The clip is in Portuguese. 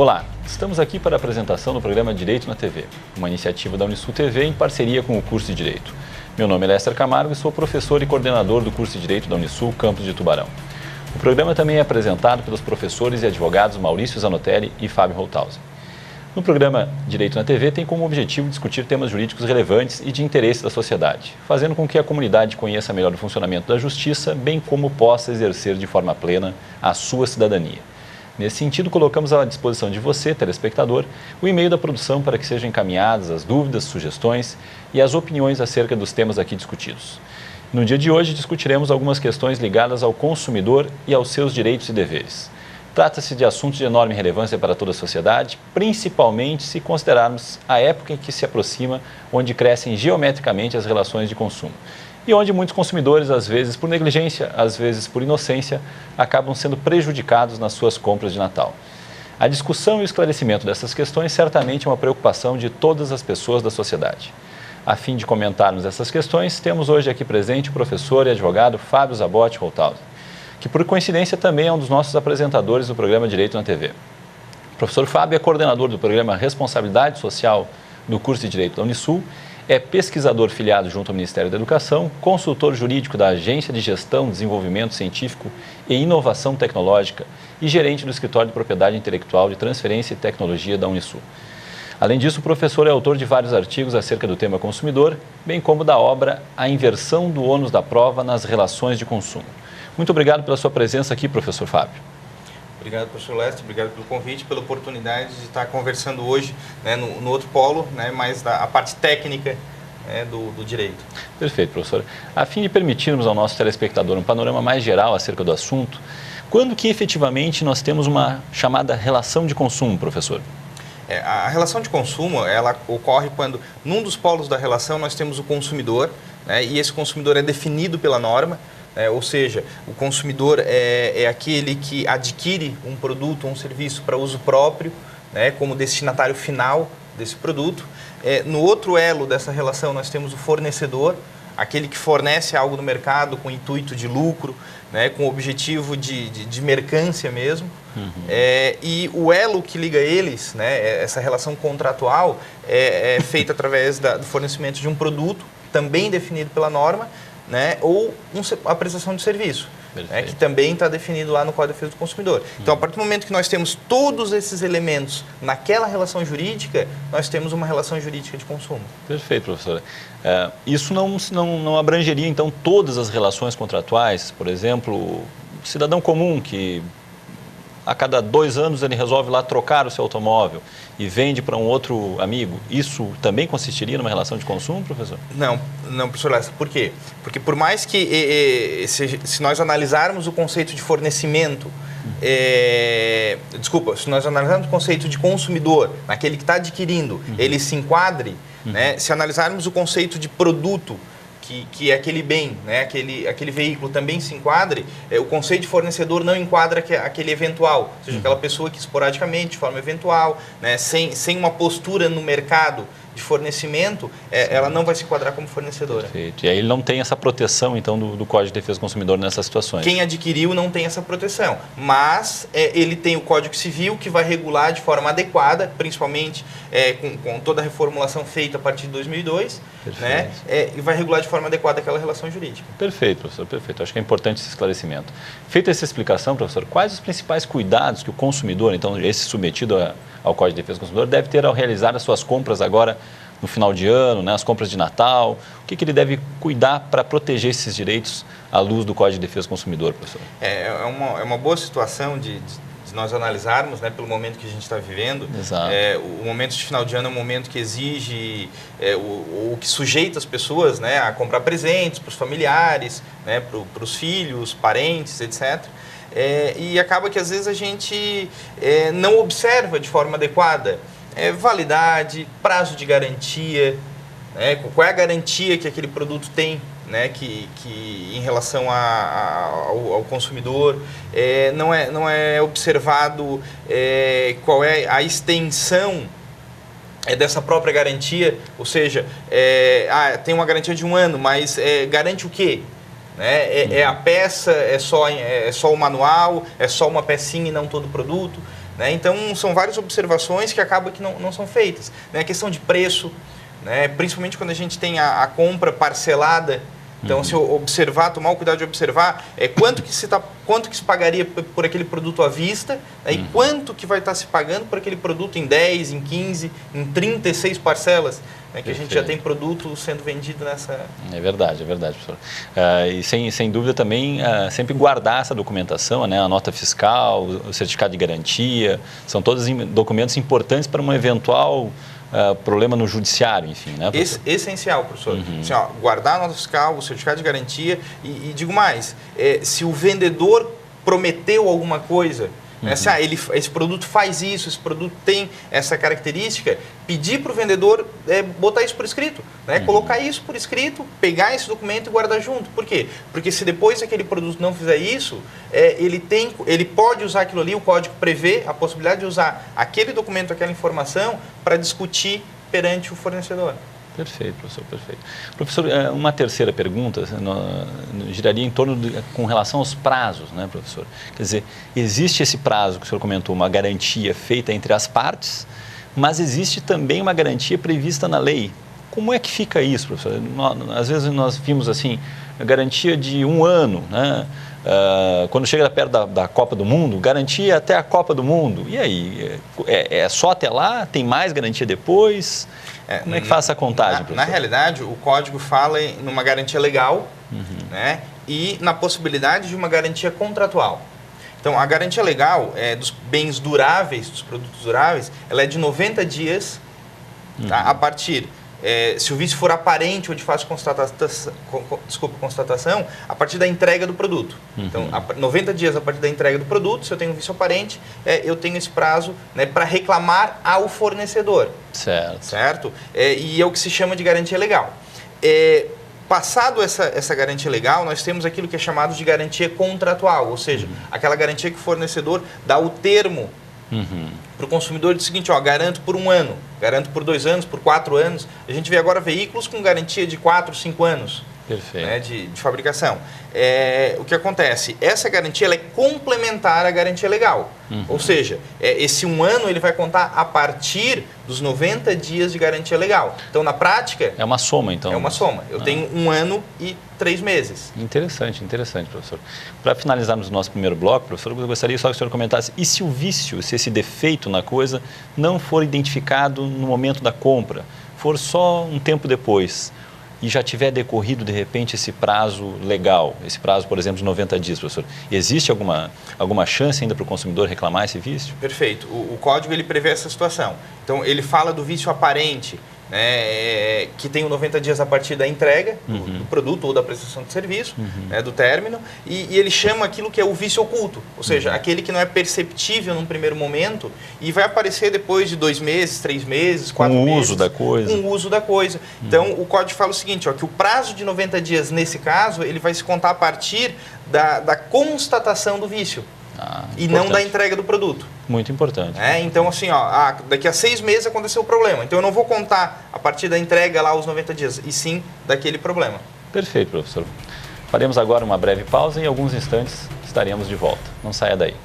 Olá, estamos aqui para a apresentação do programa Direito na TV, uma iniciativa da Unisul TV em parceria com o curso de Direito. Meu nome é Lester Camargo e sou professor e coordenador do curso de Direito da Unisul, campus de Tubarão. O programa também é apresentado pelos professores e advogados Maurício Zanotelli e Fábio Holthausen. No programa Direito na TV tem como objetivo discutir temas jurídicos relevantes e de interesse da sociedade, fazendo com que a comunidade conheça melhor o funcionamento da justiça, bem como possa exercer de forma plena a sua cidadania. Nesse sentido, colocamos à disposição de você, telespectador, o e-mail da produção para que sejam encaminhadas as dúvidas, sugestões e as opiniões acerca dos temas aqui discutidos. No dia de hoje, discutiremos algumas questões ligadas ao consumidor e aos seus direitos e deveres. Trata-se de assuntos de enorme relevância para toda a sociedade, principalmente se considerarmos a época em que se aproxima, onde crescem geometricamente as relações de consumo. E onde muitos consumidores, às vezes por negligência, às vezes por inocência, acabam sendo prejudicados nas suas compras de Natal. A discussão e o esclarecimento dessas questões certamente é uma preocupação de todas as pessoas da sociedade. A fim de comentarmos essas questões, temos hoje aqui presente o professor e advogado Fábio Zabotti Holthausen, que por coincidência também é um dos nossos apresentadores do programa Direito na TV. O professor Fábio é coordenador do programa Responsabilidade Social do curso de Direito da Unisul, é pesquisador filiado junto ao Ministério da Educação, consultor jurídico da Agência de Gestão, Desenvolvimento Científico e Inovação Tecnológica e gerente do Escritório de Propriedade Intelectual de Transferência e Tecnologia da Unisul. Além disso, o professor é autor de vários artigos acerca do tema consumidor, bem como da obra A Inversão do Ônus da Prova nas Relações de Consumo. Muito obrigado pela sua presença aqui, professor Fábio. Obrigado, professor Lester, obrigado pelo convite, pela oportunidade de estar conversando hoje, né, no outro polo, né, mais a parte técnica, né, do direito. Perfeito, professor. A fim de permitirmos ao nosso telespectador um panorama mais geral acerca do assunto, quando que efetivamente nós temos uma chamada relação de consumo, professor? A relação de consumo, ela ocorre quando, num dos polos da relação, nós temos o consumidor, né, e esse consumidor é definido pela norma. Ou seja, o consumidor é aquele que adquire um produto ou um serviço para uso próprio, né, como destinatário final desse produto. No outro elo dessa relação, nós temos o fornecedor, aquele que fornece algo no mercado com intuito de lucro, né, com objetivo de mercância mesmo. Uhum. E o elo que liga eles, né, essa relação contratual, é feita através do fornecimento de um produto, também definido pela norma, né, ou a prestação de serviço, né, que também está definido lá no Código de Defesa do Consumidor. Então, a partir do momento que nós temos todos esses elementos naquela relação jurídica, nós temos uma relação jurídica de consumo. Perfeito, professora. Isso não abrangeria, então, todas as relações contratuais? Por exemplo, o cidadão comum que a cada 2 anos ele resolve lá trocar o seu automóvel e vende para um outro amigo, isso também consistiria numa relação de consumo, professor? Não, professor Lessa. Por quê? Porque por mais que, se nós analisarmos o conceito de fornecimento, se nós analisarmos o conceito de consumidor, naquele que está adquirindo, ele se enquadre, né? Se analisarmos o conceito de produto, que é aquele bem, né, aquele veículo também se enquadre, o conceito de fornecedor não enquadra aquele eventual, ou seja, aquela pessoa que esporadicamente, de forma eventual, né, sem uma postura no mercado de fornecimento, ela não vai se enquadrar como fornecedora. Perfeito. E aí ele não tem essa proteção, então, do Código de Defesa do Consumidor nessas situações? Quem adquiriu não tem essa proteção, mas ele tem o Código Civil que vai regular de forma adequada, principalmente com toda a reformulação feita a partir de 2002, né, e vai regular de forma adequada aquela relação jurídica. Perfeito, professor, perfeito. Acho que é importante esse esclarecimento. Feita essa explicação, professor, quais os principais cuidados que o consumidor, então, esse submetido ao Código de Defesa do Consumidor, deve ter ao realizar as suas compras agora no final de ano, né, as compras de Natal? O que ele deve cuidar para proteger esses direitos à luz do Código de Defesa do Consumidor, professor? É uma boa situação de nós analisarmos, né, pelo momento que a gente está vivendo. Exato. O momento de final de ano é um momento que exige, o que sujeita as pessoas, né, a comprar presentes para os familiares, né, para os filhos, parentes, etc. E acaba que às vezes a gente não observa de forma adequada validade, prazo de garantia, né, qual é a garantia que aquele produto tem, né, que em relação ao consumidor, não é observado qual é a extensão dessa própria garantia, ou seja, tem uma garantia de 1 ano, mas garante o quê? A peça, é só o manual, é só uma pecinha e não todo o produto. né? Então, são várias observações que acabam que não são feitas, né? A questão de preço, né? Principalmente quando a gente tem a compra parcelada. Então, se eu observar, tomar o cuidado de observar, quanto que se pagaria por aquele produto à vista, né, e quanto que vai estar se pagando por aquele produto em 10, em 15, em 36 parcelas, né, que a gente já tem produto sendo vendido nessa... É verdade, professor. E sem dúvida também sempre guardar essa documentação, né, a nota fiscal, o certificado de garantia, são todos documentos importantes para uma eventual... problema no judiciário, enfim, né, professor? Essencial, professor. Assim, guardar a nota fiscal, o certificado de garantia e digo mais, se o vendedor prometeu alguma coisa, né, se, esse produto faz isso, esse produto tem essa característica, pedir para o vendedor botar isso por escrito, né, colocar isso por escrito, pegar esse documento e guardar junto. Por quê? Porque se depois aquele produto não fizer isso, ele pode usar aquilo ali, o código prevê a possibilidade de usar aquele documento, aquela informação para discutir perante o fornecedor. Perfeito, professor, perfeito. Professor, uma terceira pergunta giraria em torno com relação aos prazos, né, professor? Quer dizer, existe esse prazo que o senhor comentou, uma garantia feita entre as partes, mas existe também uma garantia prevista na lei. Como é que fica isso, professor? Às vezes nós vimos assim, a garantia de 1 ano, né? Quando chega perto da Copa do Mundo, garantia até a Copa do Mundo. E aí, é só até lá? Tem mais garantia depois? Como é que faz essa contagem, professor? Na realidade, o código fala numa garantia legal, né, e na possibilidade de uma garantia contratual. Então, a garantia legal dos bens duráveis, dos produtos duráveis, ela é de 90 dias, tá, a partir... se o vício for aparente ou de fácil constatação, a partir da entrega do produto. Então, 90 dias a partir da entrega do produto, se eu tenho um vício aparente, eu tenho esse prazo, né, para reclamar ao fornecedor. Certo? E é o que se chama de garantia legal. Passado essa garantia legal, nós temos aquilo que é chamado de garantia contratual, ou seja, aquela garantia que o fornecedor dá o termo para o consumidor do seguinte, garanto por 1 ano, garanto por 2 anos, por 4 anos. A gente vê agora veículos com garantia de 4, 5 anos. Perfeito. Né, de fabricação. O que acontece? Essa garantia ela é complementar à garantia legal. Ou seja, esse 1 ano ele vai contar a partir dos 90 dias de garantia legal. Então, na prática... É uma soma, então. É uma soma. Eu tenho 1 ano e 3 meses. Interessante, professor. Para finalizarmos o nosso primeiro bloco, professor, eu gostaria só que o senhor comentasse, e se o vício, se esse defeito na coisa não for identificado no momento da compra, for só um tempo depois... e já tiver decorrido, de repente, esse prazo legal, esse prazo, por exemplo, de 90 dias, professor, existe alguma chance ainda para o consumidor reclamar esse vício? Perfeito. O código ele prevê essa situação. Então, ele fala do vício aparente, né, que tem 90 dias a partir da entrega do produto ou da prestação de serviço, né, do término, e ele chama aquilo que é o vício oculto, ou seja, aquele que não é perceptível num primeiro momento e vai aparecer depois de 2 meses, 3 meses, 4 meses. Com o uso da coisa. Com o uso da coisa. Então, o código fala o seguinte, que o prazo de 90 dias, nesse caso, ele vai se contar a partir da constatação do vício. E não da entrega do produto. Muito importante. Então, assim, daqui a 6 meses aconteceu o problema. Então, eu não vou contar a partir da entrega lá os 90 dias, e sim daquele problema. Perfeito, professor. Faremos agora uma breve pausa e em alguns instantes estaremos de volta. Não saia daí.